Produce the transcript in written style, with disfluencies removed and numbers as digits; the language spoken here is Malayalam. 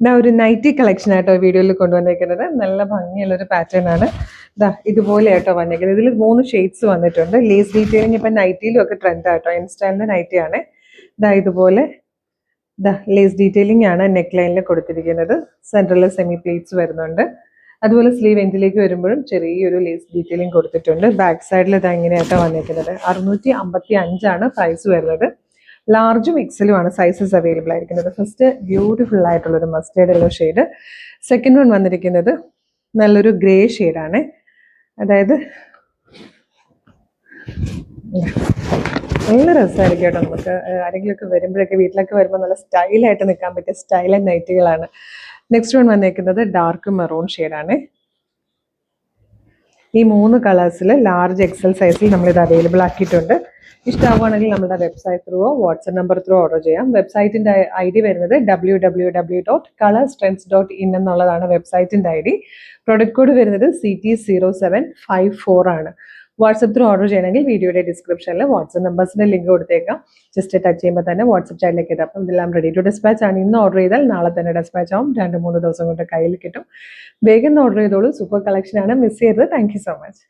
ഇതാ ഒരു നൈറ്റി കളക്ഷൻ ആയിട്ടോ വീഡിയോയിൽ കൊണ്ടുവന്നേക്കുന്നത്. നല്ല ഭംഗിയുള്ളൊരു പാറ്റേൺ ആണ്. ഇതാ ഇതുപോലെ ആയിട്ടോ വന്നേക്കുന്നത്. ഇതിൽ 3 ഷെയ്ഡ്സ് വന്നിട്ടുണ്ട്. ലേസ് ഡീറ്റെയിലിംഗ് ഇപ്പം നൈറ്റിയിലും ഒക്കെ ട്രെൻഡ് ആട്ടോ. ഇൻസ്റ്റൈലിന്റെ നൈറ്റി ആണ്. ഇതാ ഇതുപോലെ ലേസ് ഡീറ്റെയിലിംഗ് ആണ് നെക്ക് ലൈനിൽ കൊടുത്തിരിക്കുന്നത്. സെൻട്രലിൽ സെമി പ്ലീറ്റ്സ് വരുന്നുണ്ട്. അതുപോലെ സ്ലീവ് എൻഡിലേക്ക് വരുമ്പോഴും ചെറിയൊരു ലേസ് ഡീറ്റെയിലിംഗ് കൊടുത്തിട്ടുണ്ട്. ബാക്ക് സൈഡിൽ ഇത് എങ്ങനെയായിട്ടോ വന്നിരിക്കുന്നത്. 655 പ്രൈസ് വരുന്നത്. ലാർജും എക്സലുമാണ് സൈസസ് അവൈലബിൾ ആയിരിക്കുന്നത്. ഫസ്റ്റ് ബ്യൂട്ടിഫുൾ ആയിട്ടുള്ളൊരു mustard yellow shade. Second one വന്നിരിക്കുന്നത് നല്ലൊരു ഗ്രേ ഷെയ്ഡാണ്. അതായത് നല്ല രസമായിരിക്കും കേട്ടോ. നമുക്ക് ആരെങ്കിലുമൊക്കെ വരുമ്പോഴൊക്കെ വീട്ടിലൊക്കെ വരുമ്പോൾ നല്ല സ്റ്റൈലായിട്ട് നിൽക്കാൻ പറ്റിയ സ്റ്റൈലൻ നൈറ്റുകളാണ്. നെക്സ്റ്റ് വൺ വന്നിരിക്കുന്നത് ഡാർക്ക് മെറൂൺ ഷെയ്ഡാണ്. ഈ 3 കളേഴ്സിൽ ലാർജ് എക്സൽ സൈസിൽ നമ്മളിത് അവൈലബിൾ ആക്കിയിട്ടുണ്ട്. ഇഷ്ടമാവുകയാണെങ്കിൽ നമ്മുടെ വെബ്സൈറ്റ് ത്രൂവോ വാട്സപ്പ് നമ്പർ ത്രൂ ഓർഡർ ചെയ്യാം. വെബ്സൈറ്റിൻ്റെ ID വരുന്നത് www.colorstrends.in എന്നുള്ളതാണ് വെബ്സൈറ്റിൻ്റെ ID. പ്രൊഡക്റ്റ് കോഡ് വരുന്നത് CT0754 ആണ്. വാട്സപ്പ് ത്രൂ ഓർഡർ ചെയ്യണമെങ്കിൽ വീഡിയോയുടെ ഡിസ്ക്രിപ്ഷനിൽ വാട്സപ്പ് നമ്പേഴ്സിൻ്റെ ലിങ്ക് കൊടുത്തേക്കാം. ജസ്റ്റ് ടച്ച് ചെയ്യുമ്പോൾ തന്നെ വാട്സപ്പ് ചാനലിലേക്ക് എത്താം. അപ്പം ഇതെല്ലാം റെഡി ടു ഡിസ്പാച്ച് ആണ്. ഇന്ന് ഓർഡർ ചെയ്താൽ നാളെ തന്നെ ഡിസ്പാച്ച് ആവും. 2-3 ദിവസം കൊണ്ട് കയ്യിൽ കിട്ടും. വേഗം ഓർഡർ ചെയ്തോളൂ. സൂപ്പർ കളക്ഷൻ ആണ്, മിസ് ചെയ്യരുത്. Thank you so much.